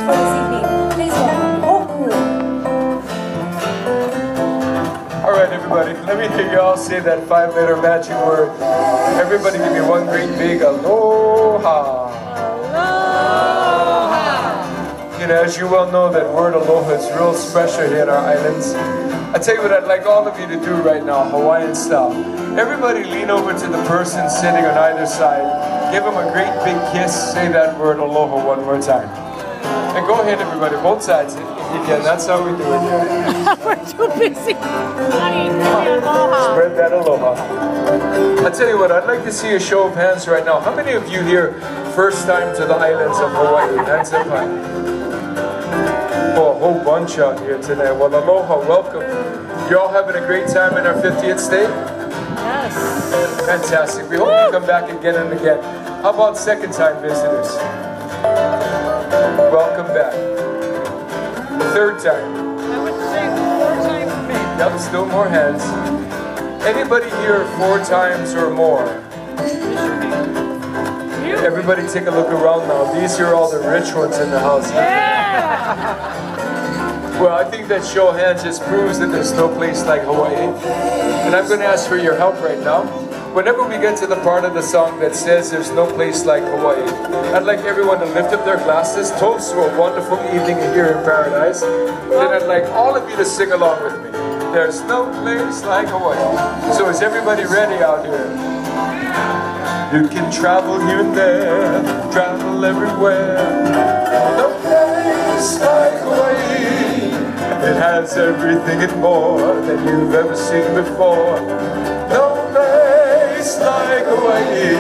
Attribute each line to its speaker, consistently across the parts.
Speaker 1: for this evening. Please welcome Hoku.
Speaker 2: All right, everybody, let me hear you all say that 5-letter magic word. Everybody give me one great big aloha. Aloha. You know, as you well know, that word aloha is real special here in our islands. I tell you what I'd like all of you to do right now, Hawaiian style. Everybody lean over to the person sitting on either side. Give them a great big kiss. Say that word aloha one more time. And go ahead, everybody, both sides. If you can, that's how we do it here.
Speaker 3: We're too busy.
Speaker 2: Spread that aloha. I tell you what, I'd like to see a show of hands right now. How many of you here first time to the islands of Hawaii? Hands up high. Oh, a whole bunch out here tonight. Well, aloha, welcome. You're all having a great time in our 50th state?
Speaker 3: Yes.
Speaker 2: Fantastic. We hope you come back again and again. How about second-time visitors? Welcome back. Third time.
Speaker 3: I would say 4 times for me.
Speaker 2: Yep, still more hands. Anybody here 4 times or more? Everybody take a look around now. These are all the rich ones in the house.
Speaker 3: Yeah!
Speaker 2: Well, I think that show of hands just proves that there's no place like Hawaii. And I'm going to ask for your help right now. Whenever we get to the part of the song that says there's no place like Hawaii, I'd like everyone to lift up their glasses, toast to a wonderful evening here in paradise. Then I'd like all of you to sing along with me. There's no place like Hawaii. So is everybody ready out here? You can travel here and there, travel everywhere. No place like Hawaii. It has everything and more than you've ever seen before. No place like Hawaii.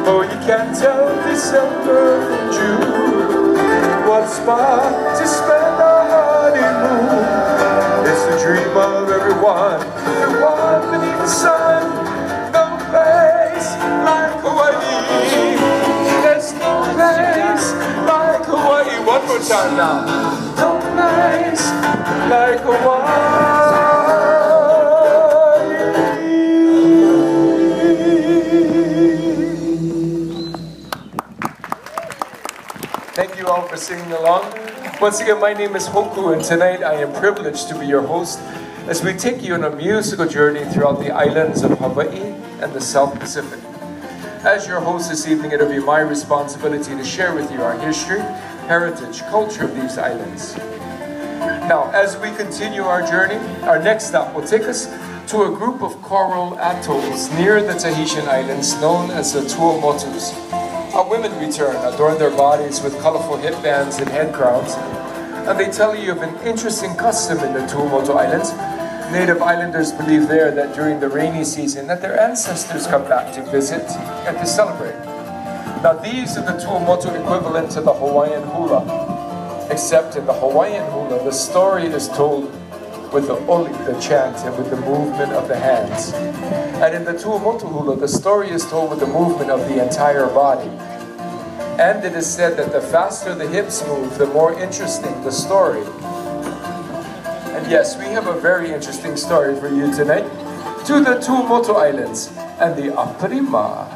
Speaker 2: Oh, you can't tell December from June. What spot to spend our honeymoon? It's the dream of everyone beneath the sun. No place like Hawaii. There's no place like Hawaii. One more time now. No place like Hawaii. Thank you all for singing along. Once again, my name is Hoku, and tonight I am privileged to be your host as we take you on a musical journey throughout the islands of Hawaii and the South Pacific. As your host this evening, it'll be my responsibility to share with you our history, heritage, culture of these islands. Now, as we continue our journey, our next stop will take us to a group of coral atolls near the Tahitian islands known as the Tuamotus. Our women return, adorn their bodies with colorful headbands and head crowns, and they tell you of an interesting custom in the Tuamotu Islands. Native islanders believe there that during the rainy season that their ancestors come back to visit and to celebrate. Now these are the Tuamotu equivalent to the Hawaiian hula, except in the Hawaiian hula, the story is told with the oli, the chant, and with the movement of the hands. And in the Tuamotu hula, the story is told with the movement of the entire body. And it is said that the faster the hips move, the more interesting the story. And yes, we have a very interesting story for you tonight. To the Tuamotu Islands and the Aprima.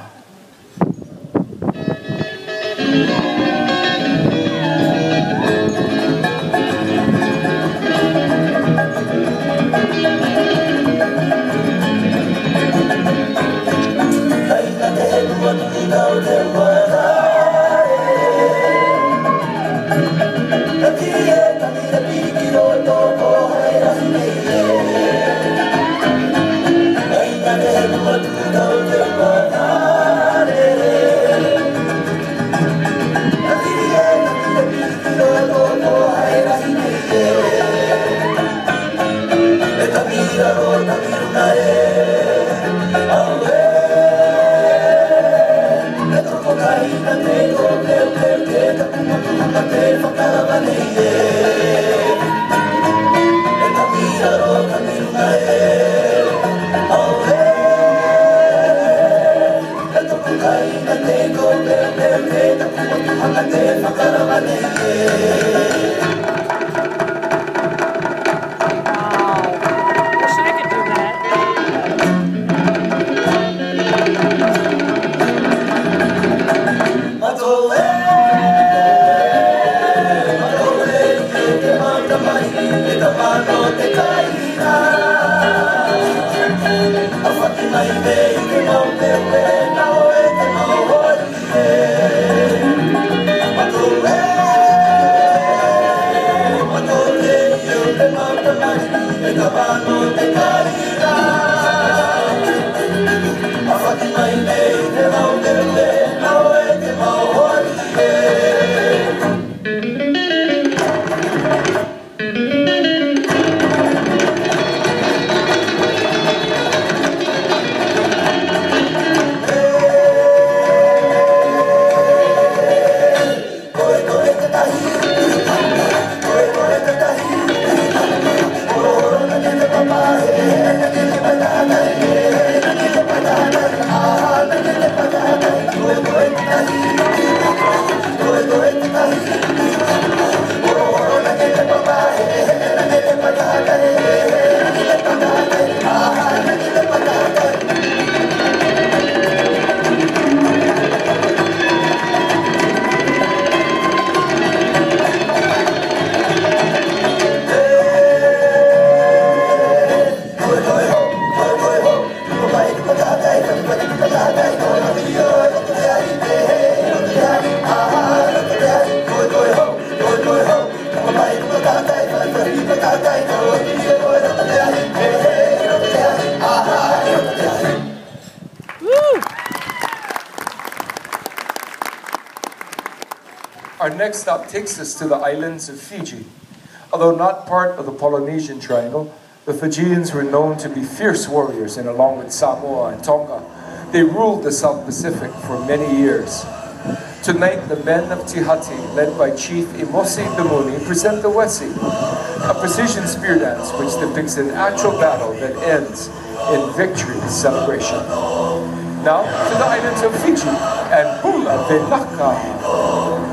Speaker 2: Our next stop takes us to the islands of Fiji. Although not part of the Polynesian Triangle, the Fijians were known to be fierce warriors, and along with Samoa and Tonga, they ruled the South Pacific for many years. Tonight, the men of Tihati, led by Chief Imosi Dumuni, present the Wesi, a precision spear dance which depicts an actual battle that ends in victory celebration. Now to the islands of Fiji and Hula Velaka.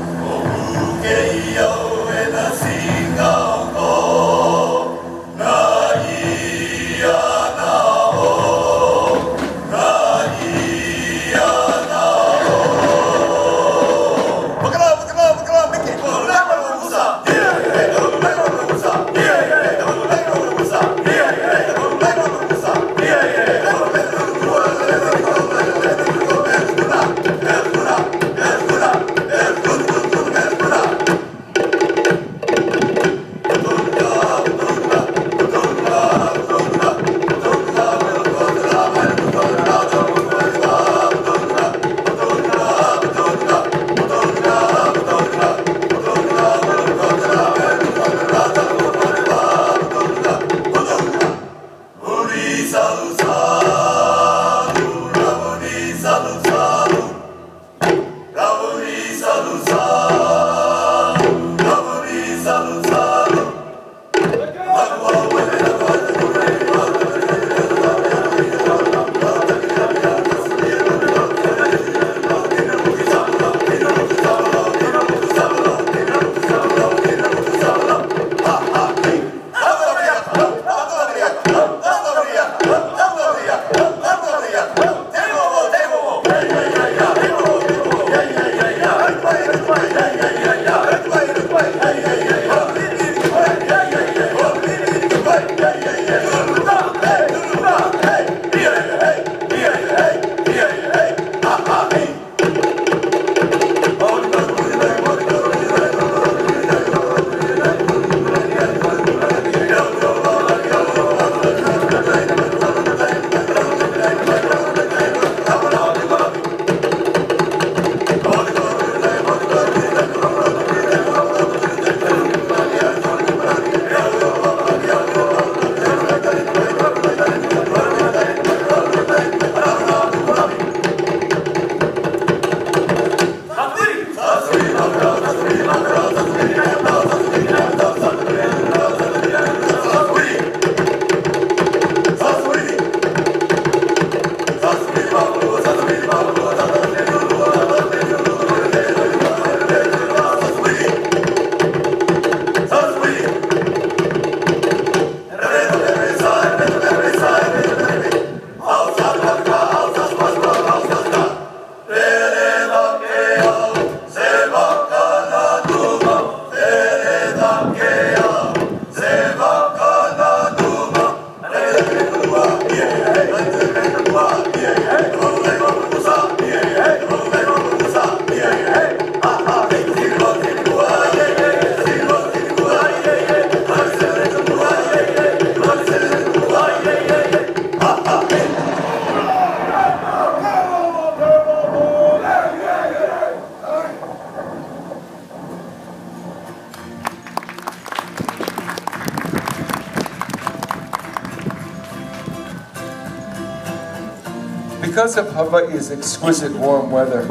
Speaker 2: Because of Hawaii's exquisite warm weather,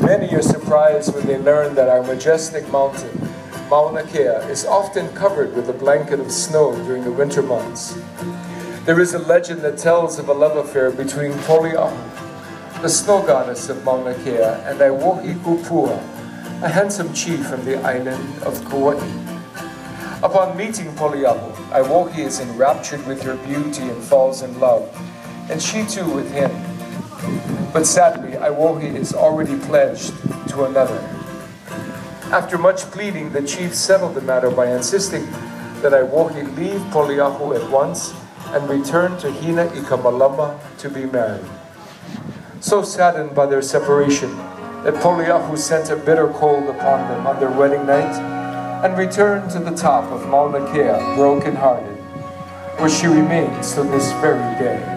Speaker 2: many are surprised when they learn that our majestic mountain, Mauna Kea, is often covered with a blanket of snow during the winter months. There is a legend that tells of a love affair between Poliahu, the snow goddess of Mauna Kea, and Aiwohi Kupua, a handsome chief from the island of Kauai. Upon meeting Poliahu, Aiwohi is enraptured with her beauty and falls in love, and she too with him. But sadly, Aiwohi is already pledged to another. After much pleading, the chief settled the matter by insisting that Aiwohi leave Poliahu at once and return to Hina Ikamalama to be married. So saddened by their separation that Poliahu sent a bitter cold upon them on their wedding night and returned to the top of Mauna Kea broken-hearted, where she remains to this very day.